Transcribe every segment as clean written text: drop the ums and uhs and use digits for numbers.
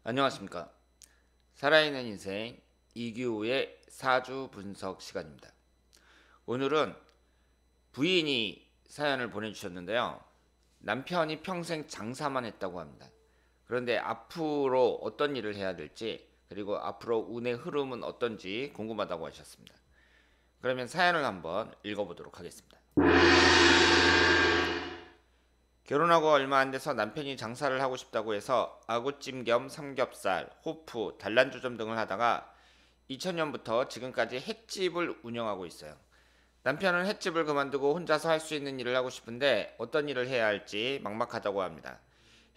안녕하십니까. 살아있는 인생 이규호의 사주 분석 시간입니다. 오늘은 부인이 사연을 보내주셨는데요. 남편이 평생 장사만 했다고 합니다. 그런데 앞으로 어떤 일을 해야 될지, 그리고 앞으로 운의 흐름은 어떤지 궁금하다고 하셨습니다. 그러면 사연을 한번 읽어보도록 하겠습니다. 결혼하고 얼마 안 돼서 남편이 장사를 하고 싶다고 해서 아구찜 겸 삼겹살, 호프, 단란주점 등을 하다가 2000년부터 지금까지 횟집을 운영하고 있어요. 남편은 횟집을 그만두고 혼자서 할 수 있는 일을 하고 싶은데 어떤 일을 해야 할지 막막하다고 합니다.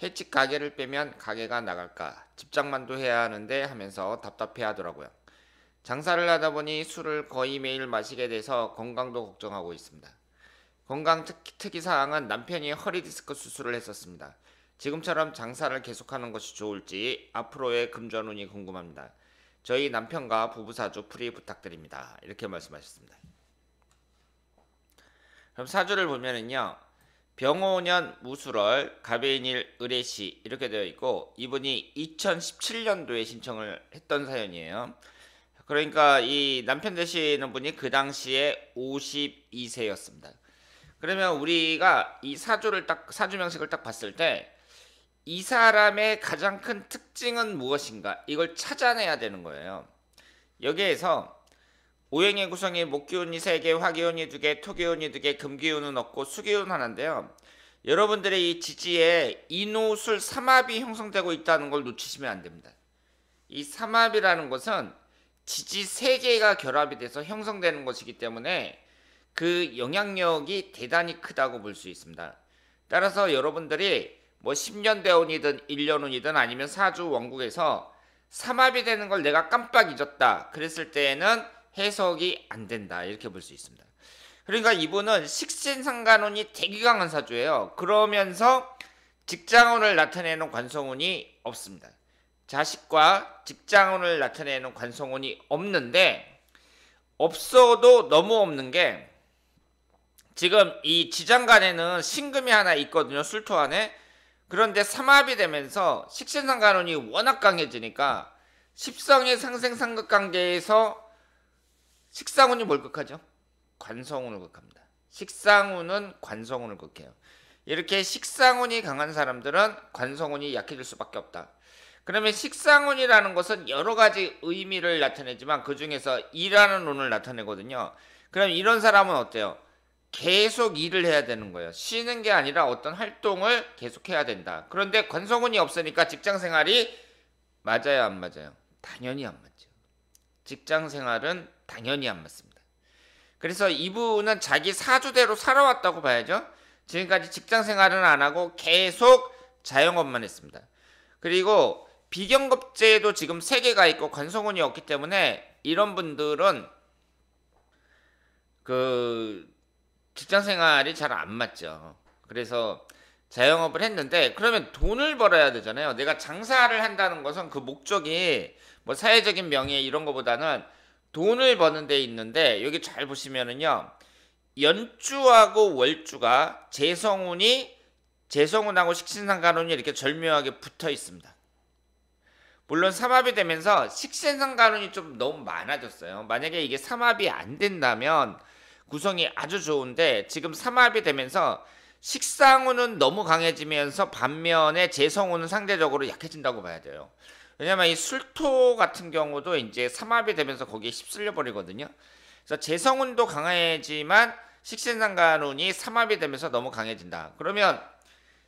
횟집 가게를 빼면 가게가 나갈까, 집장만도 해야 하는데 하면서 답답해 하더라고요. 장사를 하다 보니 술을 거의 매일 마시게 돼서 건강도 걱정하고 있습니다. 건강 특이사항은 남편이 허리 디스크 수술을 했었습니다. 지금처럼 장사를 계속하는 것이 좋을지 앞으로의 금전운이 궁금합니다. 저희 남편과 부부사주 풀이 부탁드립니다. 이렇게 말씀하셨습니다. 그럼 사주를 보면은요. 병오년 무술월 갑해인일 을해시 이렇게 되어 있고, 이분이 2017년도에 신청을 했던 사연이에요. 그러니까 이 남편 되시는 분이 그 당시에 52세였습니다. 그러면 우리가 이 사주 명식을 딱 봤을 때 이 사람의 가장 큰 특징은 무엇인가, 이걸 찾아내야 되는 거예요. 여기에서 오행의 구성이 목기운이 3개, 화기운이 2개, 토기운이 2개, 금기운은 없고 수기운 하나인데요. 여러분들의 이 지지에 인호술 삼합이 형성되고 있다는 걸 놓치시면 안 됩니다. 이 삼합이라는 것은 지지 3개가 결합이 돼서 형성되는 것이기 때문에 그 영향력이 대단히 크다고 볼 수 있습니다. 따라서 여러분들이 뭐 10년 대운이든 1년 운이든 아니면 사주 원국에서 삼합이 되는 걸 내가 깜빡 잊었다 그랬을 때에는 해석이 안 된다, 이렇게 볼 수 있습니다. 그러니까 이분은 식신상간운이 되게 강한 사주예요. 그러면서 직장운을 나타내는 관성운이 없습니다. 자식과 직장운을 나타내는 관성운이 없는데, 없어도 너무 없는 게 지금 이 지장간에는 신금이 하나 있거든요. 술토 안에. 그런데 삼합이 되면서 식신상간운이 워낙 강해지니까 십성의 상생상극관계에서 식상운이 뭘 극하죠? 관성운을 극합니다. 식상운은 관성운을 극해요. 이렇게 식상운이 강한 사람들은 관성운이 약해질 수밖에 없다. 그러면 식상운이라는 것은 여러 가지 의미를 나타내지만 그 중에서 일하는 운을 나타내거든요. 그럼 이런 사람은 어때요? 계속 일을 해야 되는 거예요. 쉬는 게 아니라 어떤 활동을 계속 해야 된다. 그런데 관성운이 없으니까 직장 생활이 맞아요, 안 맞아요? 당연히 안 맞죠. 직장 생활은 당연히 안 맞습니다. 그래서 이분은 자기 사주대로 살아왔다고 봐야죠. 지금까지 직장 생활은 안 하고 계속 자영업만 했습니다. 그리고 비경급제도 지금 3개가 있고 관성운이 없기 때문에 이런 분들은 그 직장 생활이 잘 안 맞죠. 그래서 자영업을 했는데, 그러면 돈을 벌어야 되잖아요. 내가 장사를 한다는 것은 그 목적이 뭐 사회적인 명예 이런 거보다는 돈을 버는 데 있는데, 여기 잘 보시면은요. 연주하고 월주가 재성운하고 식신상간운이 이렇게 절묘하게 붙어 있습니다. 물론 삼합이 되면서 식신상간운이 좀 너무 많아졌어요. 만약에 이게 삼합이 안 된다면 구성이 아주 좋은데, 지금 삼합이 되면서 식상운은 너무 강해지면서 반면에 재성운은 상대적으로 약해진다고 봐야 돼요. 왜냐면 이 술토 같은 경우도 이제 삼합이 되면서 거기에 휩쓸려 버리거든요. 그래서 재성운도 강해지만 식신상간운이 삼합이 되면서 너무 강해진다. 그러면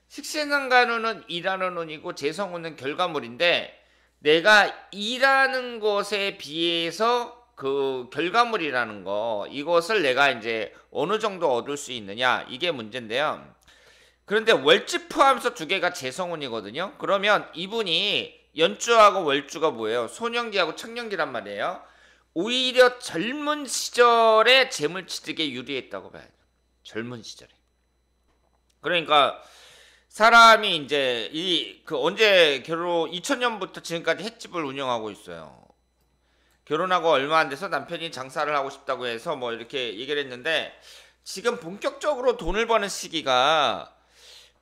식신상간운은 일하는 운이고 재성운은 결과물인데, 내가 일하는 것에 비해서 그 결과물이라는 거, 이것을 내가 이제 어느 정도 얻을 수 있느냐, 이게 문제인데요. 그런데 월지 포함해서 2개가 재성운이거든요. 그러면 이분이 연주하고 월주가 뭐예요? 소년기하고 청년기란 말이에요. 오히려 젊은 시절에 재물취득에 유리했다고 봐야죠. 젊은 시절에. 그러니까 사람이 이제 언제 결혼 2000년부터 지금까지 횟집을 운영하고 있어요. 결혼하고 얼마 안 돼서 남편이 장사를 하고 싶다고 해서 뭐 이렇게 얘기를 했는데, 지금 본격적으로 돈을 버는 시기가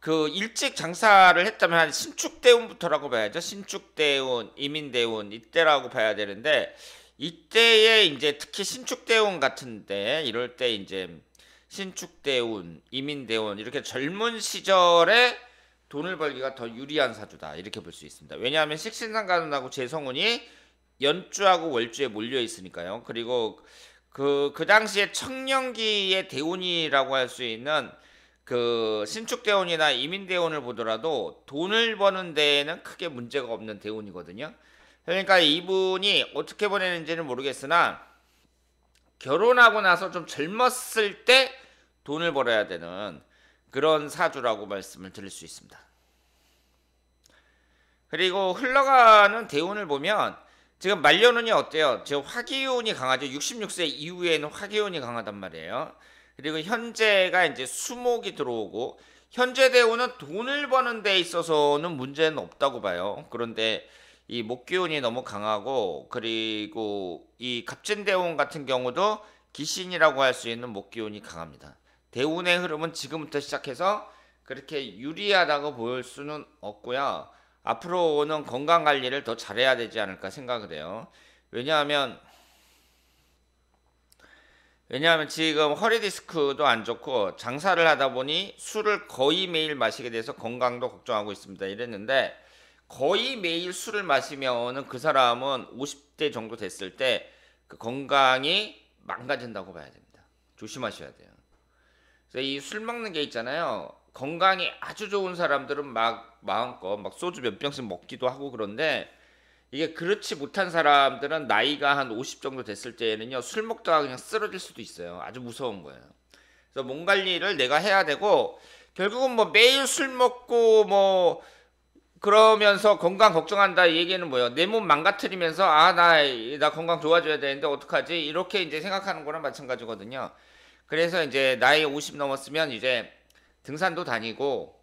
그 일찍 장사를 했다면 한 신축대운부터라고 봐야죠. 신축대운, 이민대운 이때라고 봐야 되는데 이때에 이제 특히 신축대운 같은데 이럴 때 이제 신축대운, 이민대운 이렇게 젊은 시절에 돈을 벌기가 더 유리한 사주다 이렇게 볼 수 있습니다. 왜냐하면 식신상관운하고 재성운이 연주하고 월주에 몰려 있으니까요. 그리고 그 당시에 청년기의 대운이라고 할 수 있는 그 신축대운이나 이민대운을 보더라도 돈을 버는 데에는 크게 문제가 없는 대운이거든요. 그러니까 이분이 어떻게 보내는지는 모르겠으나 결혼하고 나서 좀 젊었을 때 돈을 벌어야 되는 그런 사주라고 말씀을 드릴 수 있습니다. 그리고 흘러가는 대운을 보면 지금 말년운이 어때요? 지금 화기운이 강하죠. 66세 이후에는 화기운이 강하단 말이에요. 그리고 현재가 이제 수목이 들어오고 현재 대운은 돈을 버는 데 있어서는 문제는 없다고 봐요. 그런데 이 목기운이 너무 강하고 그리고 이 갑진대운 같은 경우도 기신이라고 할 수 있는 목기운이 강합니다. 대운의 흐름은 지금부터 시작해서 그렇게 유리하다고 볼 수는 없고요. 앞으로는 건강 관리를 더 잘해야 되지 않을까 생각을 해요. 왜냐하면 지금 허리 디스크도 안 좋고 장사를 하다 보니 술을 거의 매일 마시게 돼서 건강도 걱정하고 있습니다. 이랬는데 거의 매일 술을 마시면은 그 사람은 50대 정도 됐을 때 그 건강이 망가진다고 봐야 됩니다. 조심하셔야 돼요. 그래서 이 술 먹는 게 있잖아요. 건강이 아주 좋은 사람들은 막 마음껏 막 소주 몇 병씩 먹기도 하고 그런데 이게 그렇지 못한 사람들은 나이가 한 50 정도 됐을 때에는요 술 먹다가 그냥 쓰러질 수도 있어요. 아주 무서운 거예요. 그래서 몸 관리를 내가 해야 되고 결국은 뭐 매일 술 먹고 뭐 그러면서 건강 걱정한다 이 얘기는 뭐예요? 내 몸 망가뜨리면서 나 건강 좋아져야 되는데 어떡하지? 이렇게 이제 생각하는 거랑 마찬가지거든요. 그래서 이제 나이 50 넘었으면 이제 등산도 다니고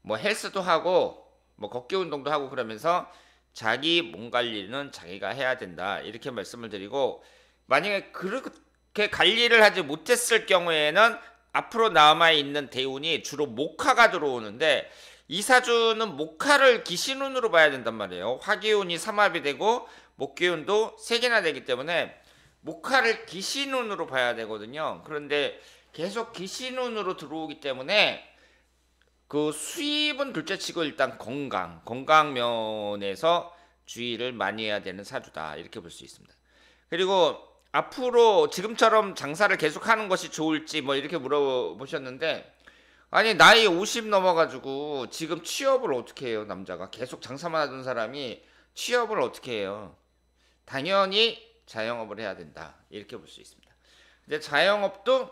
뭐 헬스도 하고 뭐 걷기 운동도 하고 그러면서 자기 몸 관리는 자기가 해야 된다 이렇게 말씀을 드리고 만약에 그렇게 관리를 하지 못했을 경우에는 앞으로 남아있는 대운이 주로 목화가 들어오는데 이 사주는 목화를 기신운으로 봐야 된단 말이에요. 화기운이 삼합이 되고 목기운도 3개나 되기 때문에 목화를 기신운으로 봐야 되거든요. 그런데 계속 기신운으로 들어오기 때문에 그 수입은 둘째치고 일단 건강 면에서 주의를 많이 해야 되는 사주다 이렇게 볼 수 있습니다. 그리고 앞으로 지금처럼 장사를 계속하는 것이 좋을지 뭐 이렇게 물어보셨는데 아니 나이 50 넘어가지고 지금 취업을 어떻게 해요? 남자가 계속 장사만 하던 사람이 취업을 어떻게 해요? 당연히 자영업을 해야 된다 이렇게 볼 수 있습니다. 근데 자영업도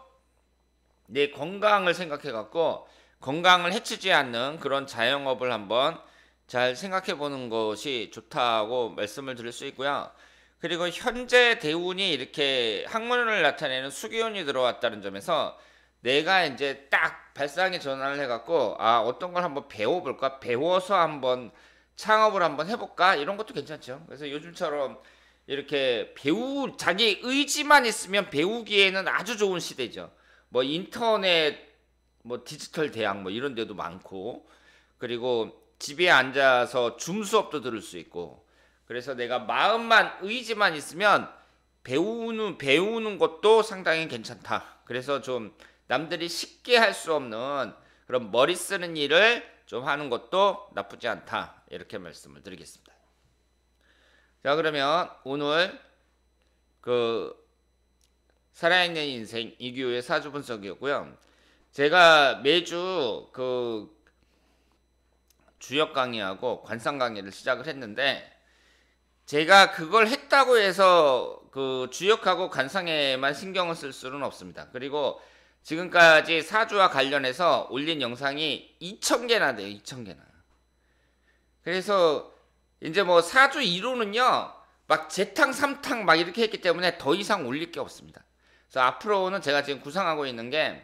내 건강을 생각해 갖고 건강을 해치지 않는 그런 자영업을 한번 잘 생각해 보는 것이 좋다고 말씀을 드릴 수 있고요. 그리고 현재 대운이 이렇게 학문을 나타내는 수기운이 들어왔다는 점에서 내가 이제 딱 발상의 전환을 해갖고 어떤 걸 한번 배워볼까? 배워서 한번 창업을 한번 해볼까? 이런 것도 괜찮죠. 그래서 요즘처럼 이렇게 자기 의지만 있으면 배우기에는 아주 좋은 시대죠. 뭐 인터넷 뭐 디지털 대학 뭐 이런 데도 많고 그리고 집에 앉아서 줌 수업도 들을 수 있고 그래서 내가 마음만 의지만 있으면 배우는 것도 상당히 괜찮다. 그래서 좀 남들이 쉽게 할 수 없는 그런 머리 쓰는 일을 좀 하는 것도 나쁘지 않다. 이렇게 말씀을 드리겠습니다. 자, 그러면 오늘 그 살아있는 인생 이규호의 사주 분석이었고요. 제가 매주 그 주역 강의하고 관상 강의를 시작을 했는데 제가 그걸 했다고 해서 그 주역하고 관상에만 신경을 쓸 수는 없습니다. 그리고 지금까지 사주와 관련해서 올린 영상이 2,000개나 돼요. 2,000개나. 그래서 이제 뭐 사주 2로는요. 막 재탕, 삼탕 막 이렇게 했기 때문에 더 이상 올릴 게 없습니다. 그래서 앞으로는 제가 지금 구상하고 있는 게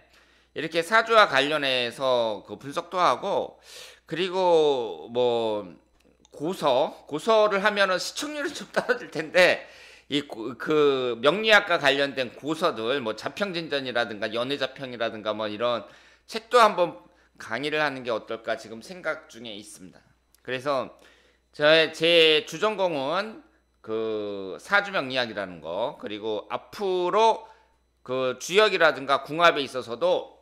이렇게 사주와 관련해서 그 분석도 하고 그리고 뭐 고서를 하면은 시청률이 좀 떨어질 텐데 그 명리학과 관련된 고서들 뭐 자평진전이라든가 연애자평이라든가 뭐 이런 책도 한번 강의를 하는 게 어떨까 지금 생각 중에 있습니다. 그래서 제 주전공은 그 사주명리학이라는 거, 그리고 앞으로 그 주역이라든가 궁합에 있어서도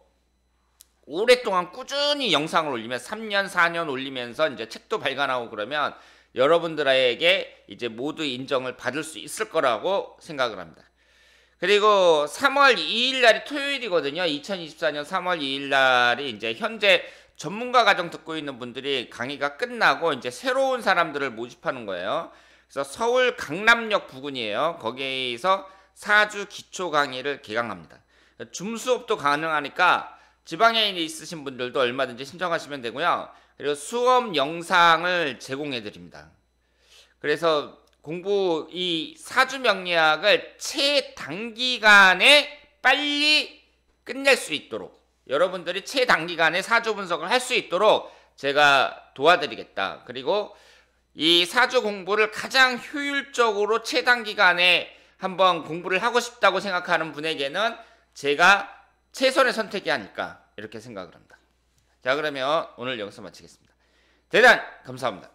오랫동안 꾸준히 영상을 올리면 3년, 4년 올리면서 이제 책도 발간하고 그러면 여러분들에게 이제 모두 인정을 받을 수 있을 거라고 생각을 합니다. 그리고 3월 2일 날이 토요일이거든요. 2024년 3월 2일 날이 이제 현재 전문가 과정 듣고 있는 분들이 강의가 끝나고 이제 새로운 사람들을 모집하는 거예요. 그래서 서울 강남역 부근이에요. 거기에서 사주 기초 강의를 개강합니다. 줌 수업도 가능하니까 지방에 있으신 분들도 얼마든지 신청하시면 되고요. 그리고 수업 영상을 제공해 드립니다. 그래서 이 사주 명리학을 최단기간에 빨리 끝낼 수 있도록, 여러분들이 최단기간에 사주 분석을 할 수 있도록 제가 도와드리겠다. 그리고 이 사주 공부를 가장 효율적으로 최단기간에 한번 공부를 하고 싶다고 생각하는 분에게는 제가 최선의 선택이 아닐까 이렇게 생각을 합니다. 자, 그러면 오늘 여기서 마치겠습니다. 대단 감사합니다.